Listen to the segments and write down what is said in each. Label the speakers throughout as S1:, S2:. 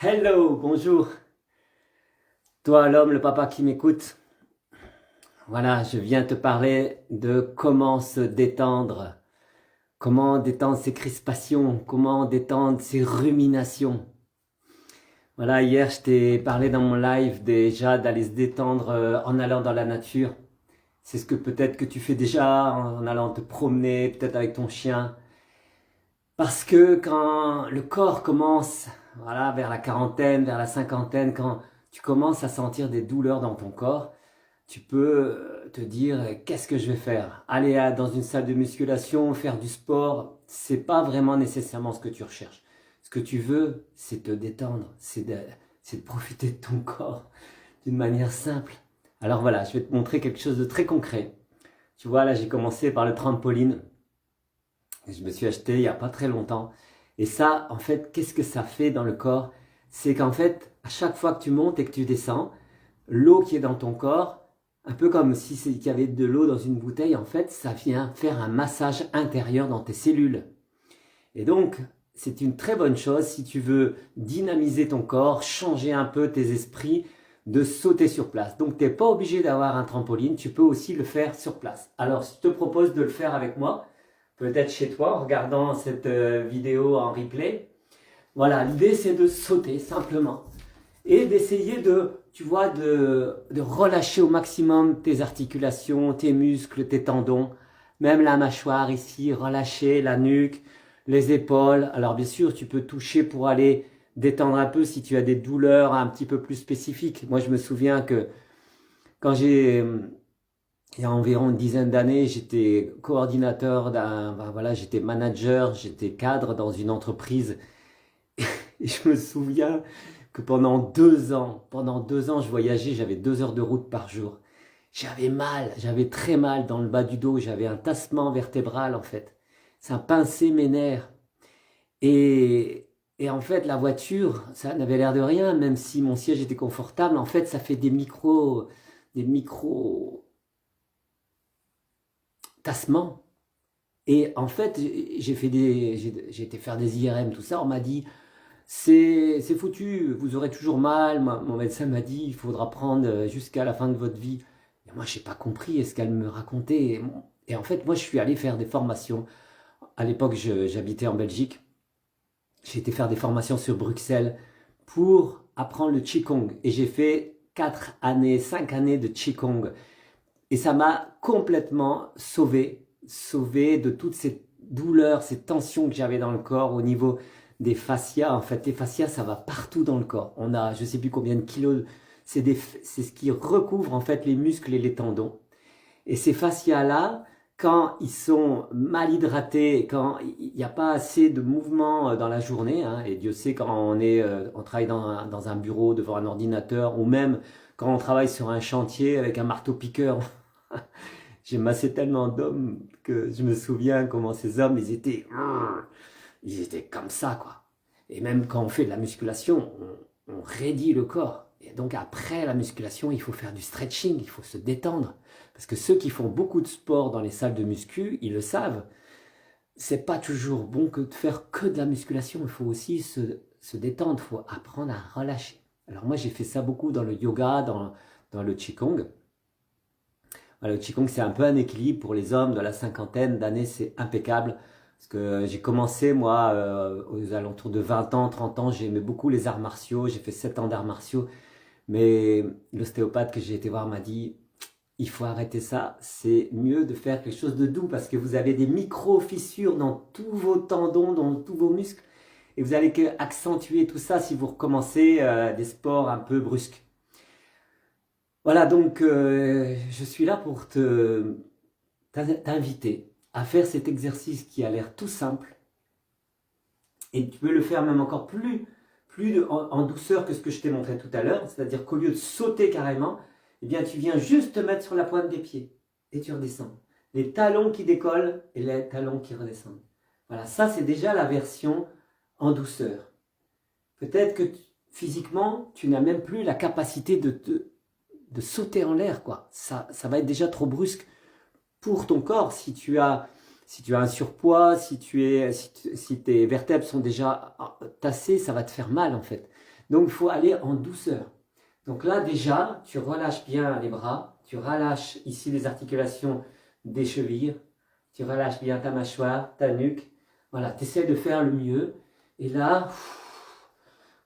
S1: Hello, bonjour. Toi, l'homme, le papa qui m'écoute. Voilà, je viens te parler de comment se détendre, comment détendre ses crispations, comment détendre ses ruminations. Voilà, hier, je t'ai parlé dans mon live déjà d'aller se détendre en allant dans la nature. C'est ce que peut-être que tu fais déjà en allant te promener, peut-être avec ton chien. Parce que quand le corps commence, voilà, vers la quarantaine, vers la cinquantaine, quand tu commences à sentir des douleurs dans ton corps, tu peux te dire qu'est-ce que je vais faire? Aller dans une salle de musculation, faire du sport, c'est pas vraiment nécessairement ce que tu recherches. Ce que tu veux, c'est te détendre, c'est de profiter de ton corps d'une manière simple. Alors voilà, je vais te montrer quelque chose de très concret. Tu vois, là, j'ai commencé par le trampoline. Je me suis acheté il n'y a pas très longtemps. Et ça, en fait, qu'est-ce que ça fait dans le corps? C'est qu'en fait, à chaque fois que tu montes et que tu descends, l'eau qui est dans ton corps, un peu comme si il y avait de l'eau dans une bouteille, en fait, ça vient faire un massage intérieur dans tes cellules. Et donc, c'est une très bonne chose si tu veux dynamiser ton corps, changer un peu tes esprits, de sauter sur place. Donc, tu n'es pas obligé d'avoir un trampoline, tu peux aussi le faire sur place. Alors, je te propose de le faire avec moi, peut-être chez toi, en regardant cette vidéo en replay. Voilà, l'idée c'est de sauter simplement et d'essayer tu vois, de relâcher au maximum tes articulations, tes muscles, tes tendons, même la mâchoire ici, relâcher la nuque, les épaules. Alors bien sûr, tu peux toucher pour aller détendre un peu si tu as des douleurs un petit peu plus spécifiques. Moi, je me souviens que quand il y a environ une dizaine d'années, j'étais coordinateur voilà, j'étais manager, j'étais cadre dans une entreprise. Et je me souviens que pendant 2 ans, je voyageais, j'avais 2 heures de route par jour. J'avais mal, j'avais très mal dans le bas du dos, j'avais un tassement vertébral en fait. Ça pinçait mes nerfs. Et, et en fait, la voiture, ça n'avait l'air de rien, même si mon siège était confortable. En fait, ça fait des micro tassements. Et en fait, j'ai été faire des IRM, tout ça. On m'a dit, c'est foutu, vous aurez toujours mal. Mon médecin m'a dit, il faudra prendre jusqu'à la fin de votre vie. Et moi, je n'ai pas compris ce qu'elle me racontait. Et en fait, moi, je suis allé faire des formations. À l'époque, j'habitais en Belgique. J'ai été faire des formations sur Bruxelles pour apprendre le Qigong. Et j'ai fait 4 années, 5 années de Qigong. Et ça m'a complètement sauvé de toutes ces douleurs, ces tensions que j'avais dans le corps au niveau des fascias. En fait, les fascias, ça va partout dans le corps. On a, je ne sais plus combien de kilos, c'est ce qui recouvre en fait les muscles et les tendons. Et ces fascias-là, quand ils sont mal hydratés, quand il n'y a pas assez de mouvement dans la journée, hein, et Dieu sait quand on travaille dans un bureau devant un ordinateur, ou même quand on travaille sur un chantier avec un marteau-piqueur. J'ai massé tellement d'hommes que je me souviens comment ces hommes, ils étaient comme ça, quoi. Et même quand on fait de la musculation, on raidit le corps. Et donc après la musculation, il faut faire du stretching, il faut se détendre. Parce que ceux qui font beaucoup de sport dans les salles de muscu, ils le savent. C'est pas toujours bon que de faire que de la musculation. Il faut aussi se détendre, il faut apprendre à relâcher. Alors moi, j'ai fait ça beaucoup dans le yoga, dans le Qigong. Le Qigong, c'est un peu un équilibre pour les hommes de la cinquantaine d'années, c'est impeccable. Parce que j'ai commencé, moi, aux alentours de 20 ans, 30 ans, j'aimais beaucoup les arts martiaux, j'ai fait 7 ans d'arts martiaux. Mais l'ostéopathe que j'ai été voir m'a dit, il faut arrêter ça, c'est mieux de faire quelque chose de doux parce que vous avez des micro-fissures dans tous vos tendons, dans tous vos muscles. Et vous allez que accentuer tout ça si vous recommencez des sports un peu brusques. Voilà, donc je suis là pour t'inviter à faire cet exercice qui a l'air tout simple et tu peux le faire même encore en douceur que ce que je t'ai montré tout à l'heure, c'est-à-dire qu'au lieu de sauter carrément, eh bien tu viens juste te mettre sur la pointe des pieds et tu redescends. Les talons qui décollent et les talons qui redescendent. Voilà, ça c'est déjà la version en douceur. Peut-être que physiquement, tu n'as même plus la capacité de sauter en l'air, quoi. Ça va être déjà trop brusque pour ton corps. Si tu as un surpoids, si tes vertèbres sont déjà tassées, ça va te faire mal en fait. Donc, il faut aller en douceur. Donc là, déjà, tu relâches bien les bras, tu relâches ici les articulations des chevilles, tu relâches bien ta mâchoire, ta nuque. Voilà, tu essaies de faire le mieux. Et là,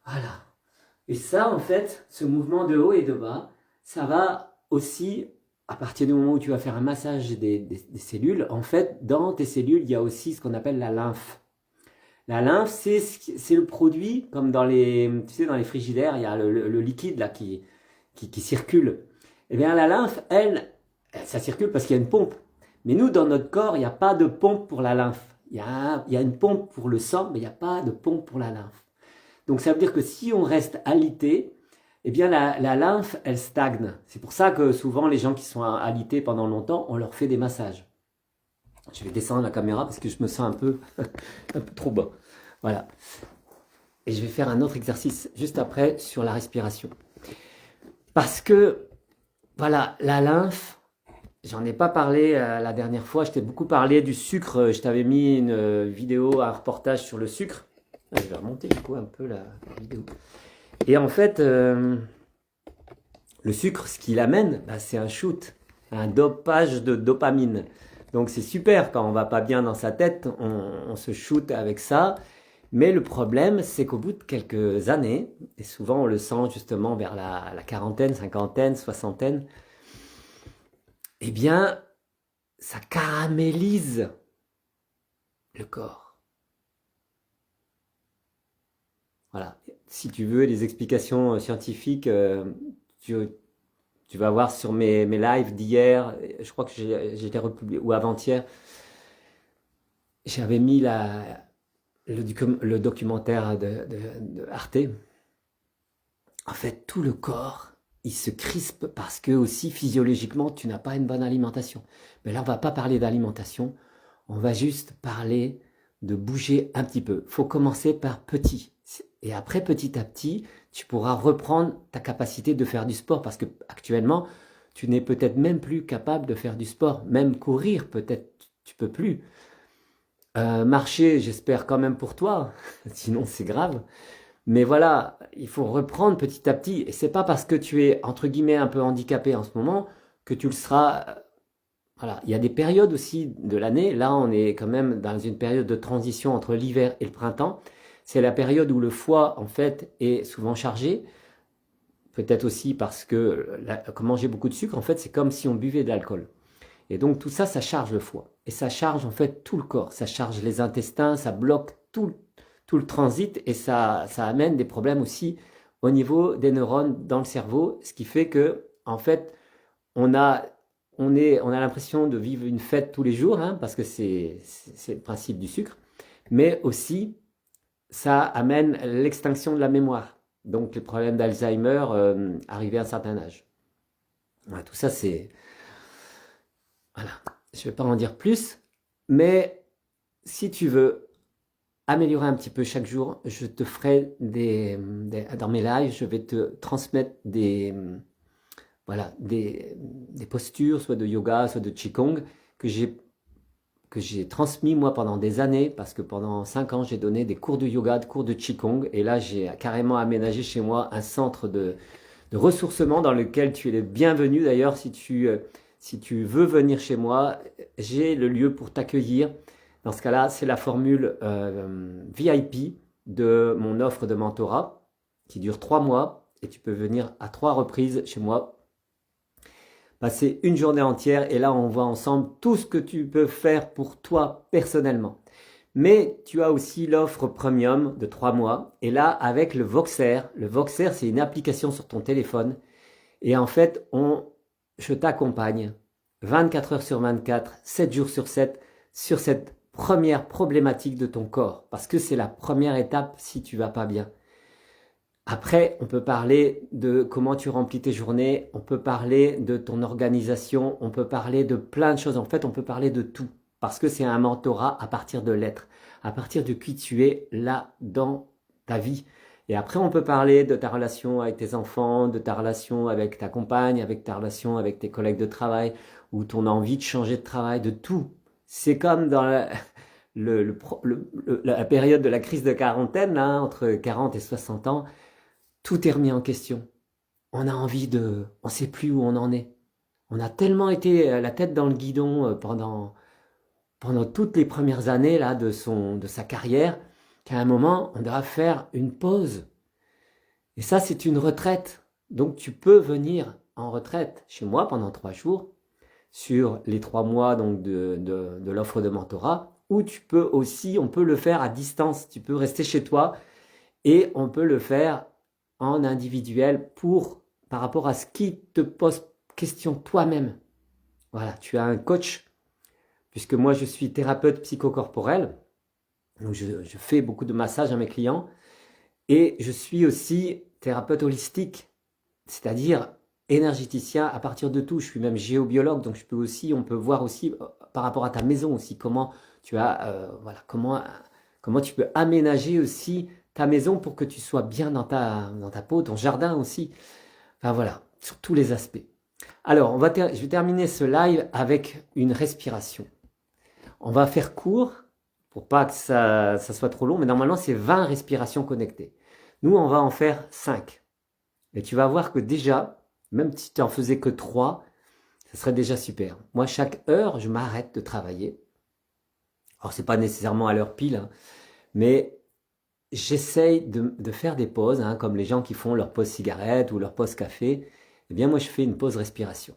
S1: voilà. Et ça, en fait, ce mouvement de haut et de bas, ça va aussi, à partir du moment où tu vas faire un massage des cellules, en fait, dans tes cellules, il y a aussi ce qu'on appelle la lymphe. La lymphe, c'est le produit, comme dans les, tu sais, dans les frigidaires, il y a le liquide là qui circule. Eh bien, la lymphe, elle, ça circule parce qu'il y a une pompe. Mais nous, dans notre corps, il n'y a pas de pompe pour la lymphe. Il y a une pompe pour le sang, mais il n'y a pas de pompe pour la lymphe. Donc, ça veut dire que si on reste alité, eh bien, la lymphe, elle stagne. C'est pour ça que souvent, les gens qui sont alités pendant longtemps, on leur fait des massages. Je vais descendre la caméra parce que je me sens un peu trop bas. Voilà. Et je vais faire un autre exercice juste après sur la respiration. Parce que, voilà, la lymphe, j'en ai pas parlé la dernière fois, je t'ai beaucoup parlé du sucre, je t'avais mis une vidéo, un reportage sur le sucre. Je vais remonter du coup un peu la vidéo. Et en fait, le sucre, ce qu'il amène, bah, c'est un shoot, un dopage de dopamine. Donc c'est super, quand on va pas bien dans sa tête, on se shoot avec ça. Mais le problème, c'est qu'au bout de quelques années, et souvent on le sent justement vers la quarantaine, cinquantaine, soixantaine, eh bien, ça caramélise le corps. Voilà. Si tu veux des explications scientifiques, tu vas voir sur mes lives d'hier, je crois que j'étais republié, ou avant-hier, j'avais mis le documentaire de Arte. En fait, tout le corps, il se crispe parce que aussi physiologiquement, tu n'as pas une bonne alimentation. Mais là, on va pas parler d'alimentation, on va juste parler de bouger un petit peu. Il faut commencer par petit. Et après, petit à petit, tu pourras reprendre ta capacité de faire du sport parce que actuellement, tu n'es peut-être même plus capable de faire du sport. Même courir, peut-être, tu peux plus. Marcher, j'espère quand même pour toi, sinon c'est grave. Mais voilà, il faut reprendre petit à petit. Et c'est pas parce que tu es, entre guillemets, un peu handicapé en ce moment que tu le seras. Voilà, il y a des périodes aussi de l'année. Là, on est quand même dans une période de transition entre l'hiver et le printemps. C'est la période où le foie, en fait, est souvent chargé. Peut-être aussi parce que manger beaucoup de sucre, en fait, c'est comme si on buvait de l'alcool. Et donc tout ça, ça charge le foie. Et ça charge en fait tout le corps. Ça charge les intestins, ça bloque tout le transit et ça amène des problèmes aussi au niveau des neurones dans le cerveau. Ce qui fait que, en fait, on a l'impression de vivre une fête tous les jours, hein, parce que c'est le principe du sucre. Mais aussi, ça amène l'extinction de la mémoire. Donc les problèmes d'Alzheimer arrivés à un certain âge. Voilà, tout ça, c'est... Voilà, je ne vais pas en dire plus, mais si tu veux améliorer un petit peu chaque jour, je te ferai dans mes lives, je vais te transmettre voilà, des postures, soit de yoga, soit de qigong, que j'ai transmis moi pendant des années, parce que pendant 5 ans, j'ai donné des cours de yoga, des cours de qigong, et là, j'ai carrément aménagé chez moi un centre de ressourcement dans lequel tu es le bienvenu. D'ailleurs, si tu veux venir chez moi, j'ai le lieu pour t'accueillir. Dans ce cas-là, c'est la formule VIP de mon offre de mentorat qui dure 3 mois et tu peux venir à 3 reprises chez moi, passer une journée entière et là, on voit ensemble tout ce que tu peux faire pour toi personnellement. Mais tu as aussi l'offre premium de 3 mois et là, avec le Voxer. Le Voxer, c'est une application sur ton téléphone et en fait, je t'accompagne 24 heures sur 24, 7 jours sur 7 sur cette première problématique de ton corps. Parce que c'est la première étape si tu vas pas bien. Après, on peut parler de comment tu remplis tes journées, on peut parler de ton organisation, on peut parler de plein de choses. En fait, on peut parler de tout. Parce que c'est un mentorat à partir de l'être, à partir de qui tu es là dans ta vie. Et après, on peut parler de ta relation avec tes enfants, de ta relation avec ta compagne, avec ta relation avec tes collègues de travail, ou ton envie de changer de travail, de tout. C'est comme dans la période de la crise de quarantaine, là, entre 40 et 60 ans. tout est remis en question. On a envie de... On ne sait plus où on en est. On a tellement été la tête dans le guidon pendant toutes les premières années là, de sa carrière qu'à un moment, on doit faire une pause. Et ça, c'est une retraite. Donc, tu peux venir en retraite chez moi pendant 3 jours sur les 3 mois donc, de l'offre de mentorat, ou tu peux aussi, on peut le faire à distance. Tu peux rester chez toi et on peut le faire en individuel par rapport à ce qui te pose question toi-même. Voilà, tu as un coach, puisque moi je suis thérapeute psychocorporel, donc je fais beaucoup de massages à mes clients, et je suis aussi thérapeute holistique, c'est-à-dire énergéticien à partir de tout. Je suis même géobiologue, donc on peut voir aussi par rapport à ta maison aussi comment tu as, voilà, comment tu peux aménager aussi ta maison pour que tu sois bien dans ta peau, ton jardin aussi. Enfin voilà, sur tous les aspects. Alors, je vais terminer ce live avec une respiration. On va faire court pour pas que ça soit trop long, mais normalement c'est 20 respirations connectées. Nous, on va en faire 5. Et tu vas voir que déjà, même si tu en faisais que 3, ça serait déjà super. Moi, chaque heure, je m'arrête de travailler. Alors, c'est pas nécessairement à l'heure pile, hein, mais j'essaye de faire des pauses, hein, comme les gens qui font leur pause cigarette ou leur pause café. Eh bien, moi, je fais une pause respiration.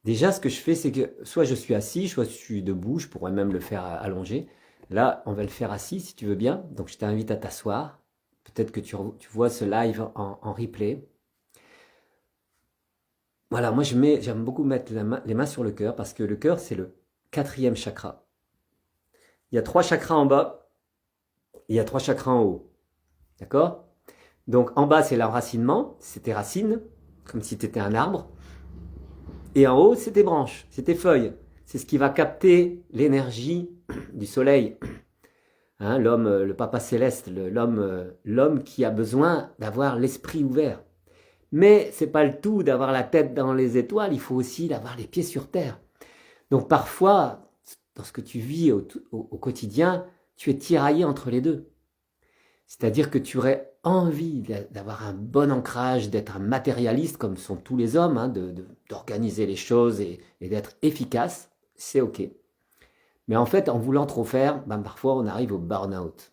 S1: Déjà, ce que je fais, c'est que soit je suis assis, soit je suis debout, je pourrais même le faire allongé. Là, on va le faire assis, si tu veux bien. Donc, je t'invite à t'asseoir. Peut-être que tu vois ce live en replay. Voilà, moi, j'aime beaucoup mettre les mains sur le cœur, parce que le cœur, c'est le 4e chakra. Il y a 3 chakras en bas, et il y a 3 chakras en haut. D'accord? Donc, en bas, c'est l'enracinement, c'est tes racines, comme si tu étais un arbre. Et en haut, c'est tes branches, c'est tes feuilles. C'est ce qui va capter l'énergie du soleil. Hein, l'homme, le papa céleste, l'homme qui a besoin d'avoir l'esprit ouvert. Mais c'est pas le tout d'avoir la tête dans les étoiles, il faut aussi avoir les pieds sur terre. Donc parfois, dans ce que tu vis au quotidien, tu es tiraillé entre les deux. C'est-à-dire que tu aurais envie d'avoir un bon ancrage, d'être un matérialiste comme sont tous les hommes, hein, d'organiser les choses et d'être efficace, c'est ok. Mais en fait, en voulant trop faire, parfois on arrive au burn-out.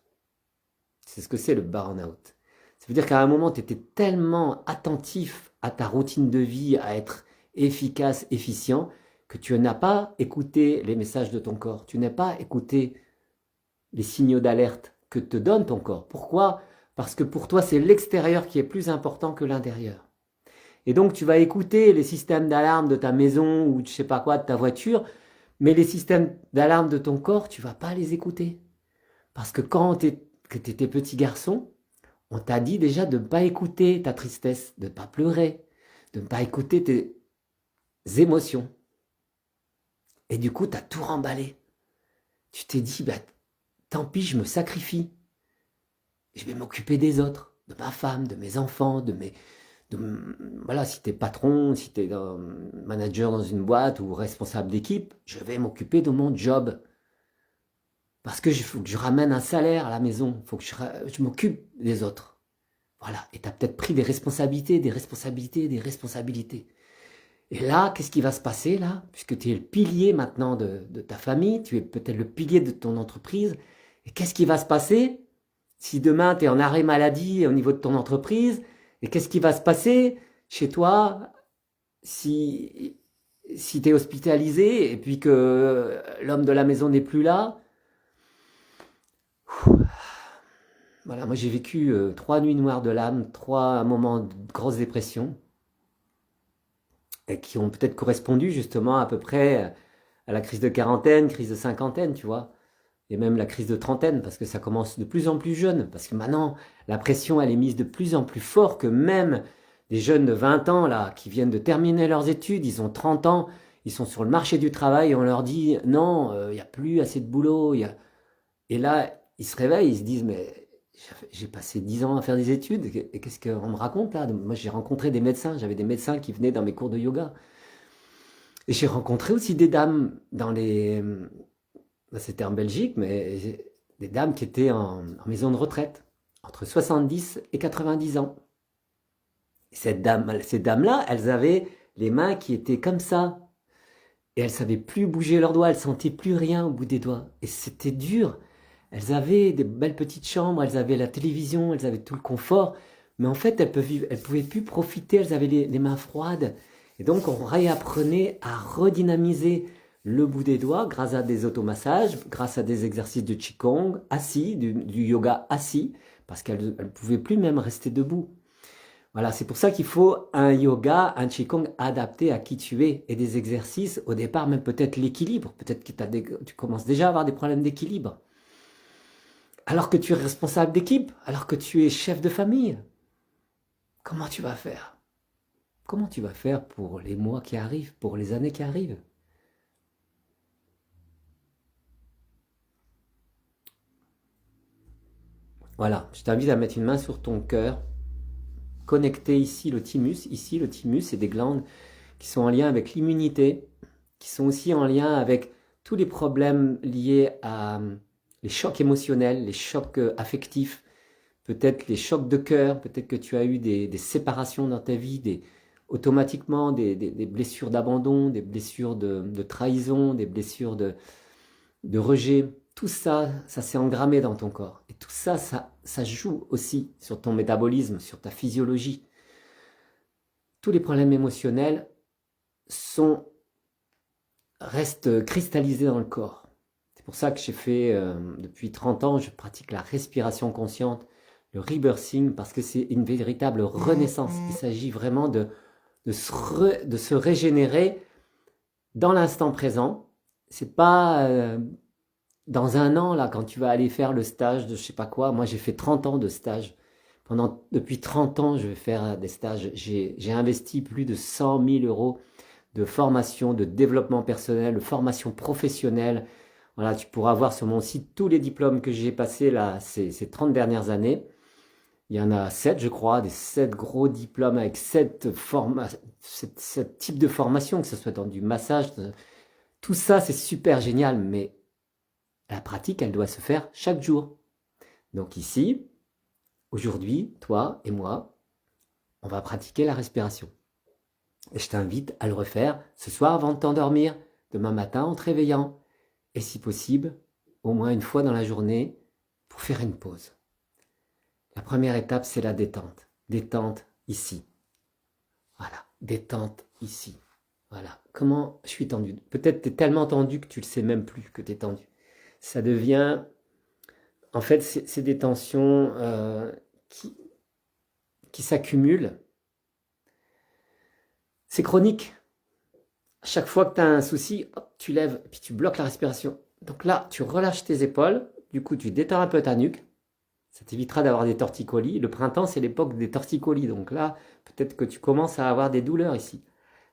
S1: C'est ce que c'est le burn-out. Ça veut dire qu'à un moment, tu étais tellement attentif à ta routine de vie, à être efficace, efficient, que tu n'as pas écouté les messages de ton corps, tu n'as pas écouté les signaux d'alerte que te donne ton corps. Pourquoi? Parce que pour toi, c'est l'extérieur qui est plus important que l'intérieur. Et donc, tu vas écouter les systèmes d'alarme de ta maison ou je sais pas quoi, de ta voiture, mais les systèmes d'alarme de ton corps, tu vas pas les écouter. Parce que quand tu étais petit garçon, on t'a dit déjà de ne pas écouter ta tristesse, de ne pas pleurer, de ne pas écouter tes émotions. Et du coup, tu as tout remballé. Tu t'es dit, tant pis, je me sacrifie. Je vais m'occuper des autres, de ma femme, de mes enfants, voilà, si tu es patron, si tu es manager dans une boîte ou responsable d'équipe, je vais m'occuper de mon job. Parce que faut que je ramène un salaire à la maison, il faut que je m'occupe des autres. Voilà, et tu as peut-être pris des responsabilités. Et là, qu'est-ce qui va se passer là? Puisque tu es le pilier maintenant de ta famille, tu es peut-être le pilier de ton entreprise. Et qu'est-ce qui va se passer si demain tu es en arrêt maladie au niveau de ton entreprise? Et qu'est-ce qui va se passer chez toi si tu es hospitalisé et puis que l'homme de la maison n'est plus là? Voilà, moi j'ai vécu 3 nuits noires de l'âme, 3 moments de grosse dépression, et qui ont peut-être correspondu justement à peu près à la crise de quarantaine, crise de cinquantaine, tu vois, et même la crise de trentaine, parce que ça commence de plus en plus jeune, parce que maintenant la pression elle est mise de plus en plus fort, que même des jeunes de 20 ans là, qui viennent de terminer leurs études, ils ont 30 ans, ils sont sur le marché du travail et on leur dit non, il n'y a plus assez de boulot, et là ils se réveillent, ils se disent mais j'ai passé 10 ans à faire des études, et qu'est-ce qu'on me raconte là? Moi j'ai rencontré des médecins, j'avais des médecins qui venaient dans mes cours de yoga. Et j'ai rencontré aussi des dames c'était en Belgique, mais des dames qui étaient en maison de retraite, entre 70 et 90 ans. Ces dames-là, elles avaient les mains qui étaient comme ça. Et elles savaient plus bouger leurs doigts, elles sentaient plus rien au bout des doigts. Et c'était dur. Elles avaient des belles petites chambres, elles avaient la télévision, elles avaient tout le confort. Mais en fait, elles pouvaient plus profiter, elles avaient les mains froides. Et donc, on réapprenait à redynamiser le bout des doigts grâce à des automassages, grâce à des exercices de Qigong assis, du yoga assis, parce qu'elles ne pouvaient plus même rester debout. Voilà, c'est pour ça qu'il faut un yoga, un Qigong adapté à qui tu es et des exercices, au départ même peut-être l'équilibre, peut-être que tu commences déjà à avoir des problèmes d'équilibre. Alors que tu es responsable d'équipe, alors que tu es chef de famille, comment tu vas faire? Comment tu vas faire pour les mois qui arrivent, pour les années qui arrivent? Voilà, je t'invite à mettre une main sur ton cœur, connecter ici le thymus, c'est des glandes qui sont en lien avec l'immunité, qui sont aussi en lien avec tous les problèmes liés à les chocs émotionnels, les chocs affectifs, peut-être les chocs de cœur, peut-être que tu as eu des séparations dans ta vie, automatiquement des blessures d'abandon, des blessures de trahison, des blessures de rejet. Tout ça, ça s'est engrammé dans ton corps. Et tout ça, ça joue aussi sur ton métabolisme, sur ta physiologie. Tous les problèmes émotionnels restent cristallisés dans le corps. C'est pour ça que j'ai fait, depuis 30 ans, je pratique la respiration consciente, le rebirthing, parce que c'est une véritable renaissance. Il s'agit vraiment de se régénérer dans l'instant présent. C'est pas dans un an, là, quand tu vas aller faire le stage de je sais pas quoi. Moi, j'ai fait 30 ans de stage. Depuis 30 ans, je vais faire des stages. J'ai investi plus de 100 000 euros de formation, de développement personnel, de formation professionnelle. Voilà, tu pourras voir sur mon site tous les diplômes que j'ai passés là, ces 30 dernières années. Il y en a 7, je crois, des 7 gros diplômes avec 7 types de formation, que ce soit dans du massage. Tout ça, c'est super génial, mais la pratique, elle doit se faire chaque jour. Donc ici, aujourd'hui, toi et moi, on va pratiquer la respiration. Et je t'invite à le refaire ce soir avant de t'endormir, demain matin en te réveillant, et si possible, au moins une fois dans la journée pour faire une pause. La première étape, c'est la détente. Détente ici. Voilà, détente ici. Voilà, comment je suis tendu. Peut-être tu es tellement tendu que tu ne le sais même plus que tu es tendu. Ça devient... En fait, c'est des tensions qui s'accumulent. C'est chronique. À chaque fois que tu as un souci, hop, tu lèves, puis tu bloques la respiration. Donc là, tu relâches tes épaules, du coup, tu détends un peu ta nuque. Ça t'évitera d'avoir des torticolis. Le printemps, c'est l'époque des torticolis. Donc là, peut-être que tu commences à avoir des douleurs ici.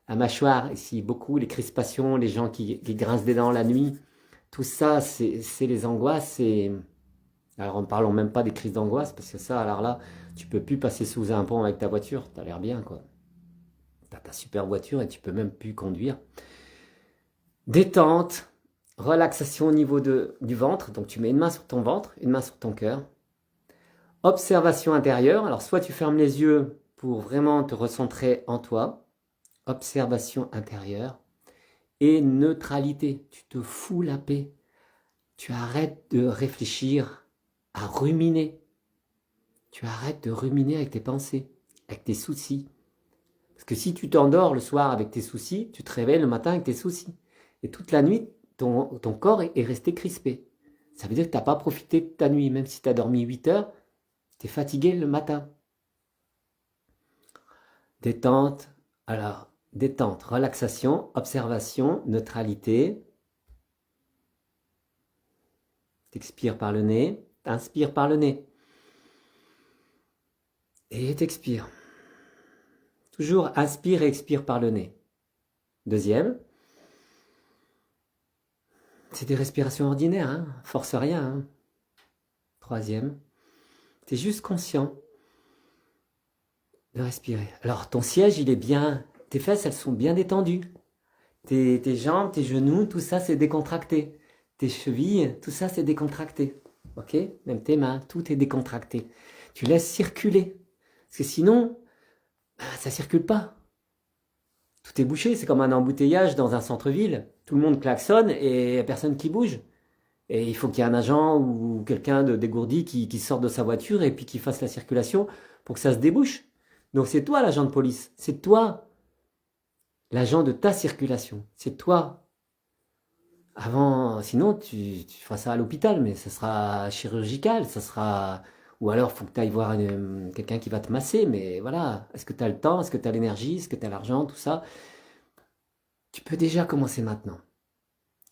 S1: La mâchoire, ici, beaucoup, les crispations, les gens qui grincent des dents la nuit. Tout ça, c'est les angoisses. Alors, ne parlons même pas des crises d'angoisse, parce que ça, alors là, tu peux plus passer sous un pont avec ta voiture. Tu as l'air bien, quoi. Tu as ta super voiture et tu peux même plus conduire. Détente, relaxation au niveau du ventre. Donc, tu mets une main sur ton ventre, une main sur ton cœur. Observation intérieure. Alors, soit tu fermes les yeux pour vraiment te recentrer en toi. Observation intérieure. Et neutralité. Tu te fous la paix. Tu arrêtes de réfléchir à ruminer. Tu arrêtes de ruminer avec tes pensées, avec tes soucis. Parce que si tu t'endors le soir avec tes soucis, tu te réveilles le matin avec tes soucis. Et toute la nuit, ton corps est resté crispé. Ça veut dire que tu n'as pas profité de ta nuit. Même si tu as dormi 8 heures, tu es fatigué le matin. Détente, alors détente, relaxation, observation, neutralité. T'expires par le nez, t'inspires par le nez. Et t'expires. Toujours inspire et expire par le nez. Deuxième. C'est des respirations ordinaires, hein, force rien. Hein. Troisième. T'es juste conscient de respirer. Alors ton siège, il est bien, tes fesses, elles sont bien détendues. Tes jambes, tes genoux, tout ça, c'est décontracté. Tes chevilles, tout ça, c'est décontracté. Ok? Même tes mains, tout est décontracté. Tu laisses circuler. Parce que sinon, ça circule pas. Tout est bouché, c'est comme un embouteillage dans un centre-ville. Tout le monde klaxonne et il n'y a personne qui bouge. Et il faut qu'il y ait un agent ou quelqu'un de dégourdi qui sorte de sa voiture et puis qui fasse la circulation pour que ça se débouche. Donc c'est toi l'agent de police, c'est toi l'agent de ta circulation, c'est toi. Avant, sinon tu feras ça à l'hôpital, mais ça sera chirurgical, ça sera... Ou alors il faut que tu ailles voir quelqu'un qui va te masser, mais voilà, est-ce que tu as le temps, est-ce que tu as l'énergie, est-ce que tu as l'argent, tout ça. Tu peux déjà commencer maintenant.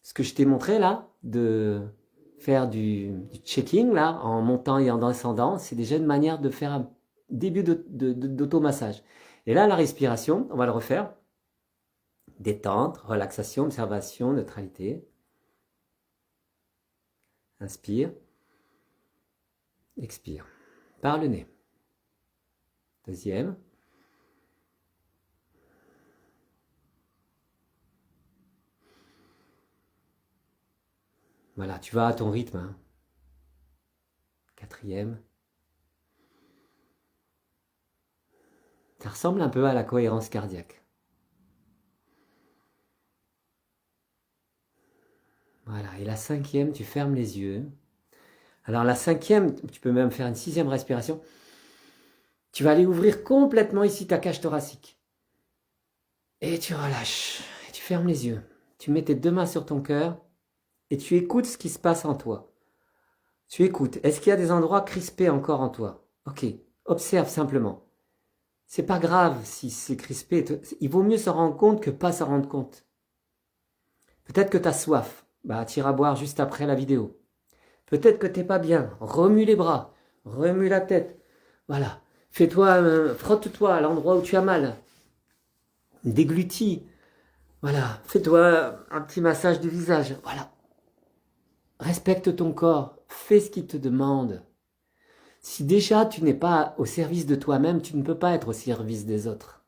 S1: Ce que je t'ai montré là, de faire du checking là, en montant et en descendant, c'est déjà une manière de faire un début d'automassage. Et là, la respiration, on va le refaire. Détente, relaxation, observation, neutralité. Inspire, expire. Par le nez. Deuxième. Voilà, tu vas à ton rythme. Hein. Quatrième. Ça ressemble un peu à la cohérence cardiaque. Voilà, et la cinquième, tu fermes les yeux. Alors la cinquième, tu peux même faire une sixième respiration. Tu vas aller ouvrir complètement ici ta cage thoracique. Et tu relâches, et tu fermes les yeux. Tu mets tes deux mains sur ton cœur et tu écoutes ce qui se passe en toi. Tu écoutes. Est-ce qu'il y a des endroits crispés encore en toi? Ok, observe simplement. C'est pas grave si c'est crispé. Il vaut mieux se rendre compte que pas s'en rendre compte. Peut-être que tu as soif. Bah, tu iras boire juste après la vidéo. Peut-être que t'es pas bien. Remue les bras. Remue la tête. Voilà. Fais-toi, frotte-toi à l'endroit où tu as mal. Déglutis. Voilà. Fais-toi un petit massage du visage. Voilà. Respecte ton corps. Fais ce qu'il te demande. Si déjà tu n'es pas au service de toi-même, tu ne peux pas être au service des autres.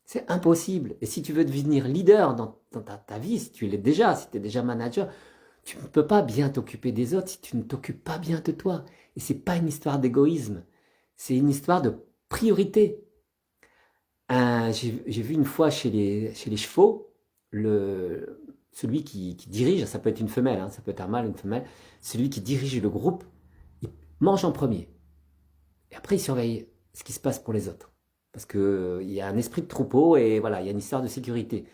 S1: C'est impossible. Et si tu veux devenir leader dans ta vie, si tu l'es déjà, si tu es déjà manager, tu ne peux pas bien t'occuper des autres si tu ne t'occupes pas bien de toi. Et c'est pas une histoire d'égoïsme, c'est une histoire de priorité. J'ai vu une fois chez les chevaux, celui qui dirige, ça peut être une femelle, hein, ça peut être un mâle, une femelle, celui qui dirige le groupe, il mange en premier. Et après, il surveille ce qui se passe pour les autres. Parce qu'il y a un esprit de troupeau et voilà, il y a une histoire de sécurité.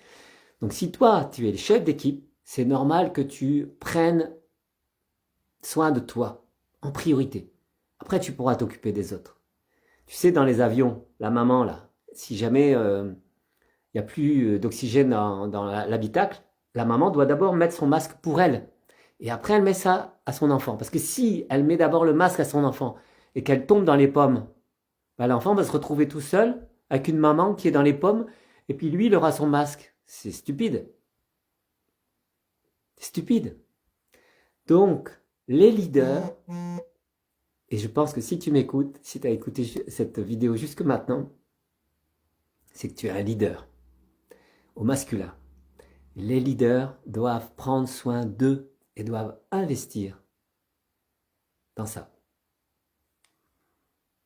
S1: Donc si toi, tu es le chef d'équipe, c'est normal que tu prennes soin de toi en priorité. Après, tu pourras t'occuper des autres. Tu sais, dans les avions, la maman, là, si jamais il n'y a plus d'oxygène dans l'habitacle, la maman doit d'abord mettre son masque pour elle. Et après, elle met ça à son enfant. Parce que si elle met d'abord le masque à son enfant et qu'elle tombe dans les pommes, bah, l'enfant va se retrouver tout seul avec une maman qui est dans les pommes et puis lui, il aura son masque. C'est stupide. C'est stupide. Donc, les leaders, et je pense que si tu m'écoutes, si tu as écouté cette vidéo jusque maintenant, c'est que tu es un leader au masculin. Les leaders doivent prendre soin d'eux et doivent investir dans ça.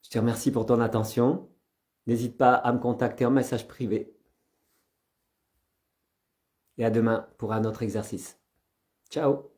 S1: Je te remercie pour ton attention. N'hésite pas à me contacter en message privé. Et à demain pour un autre exercice. Ciao!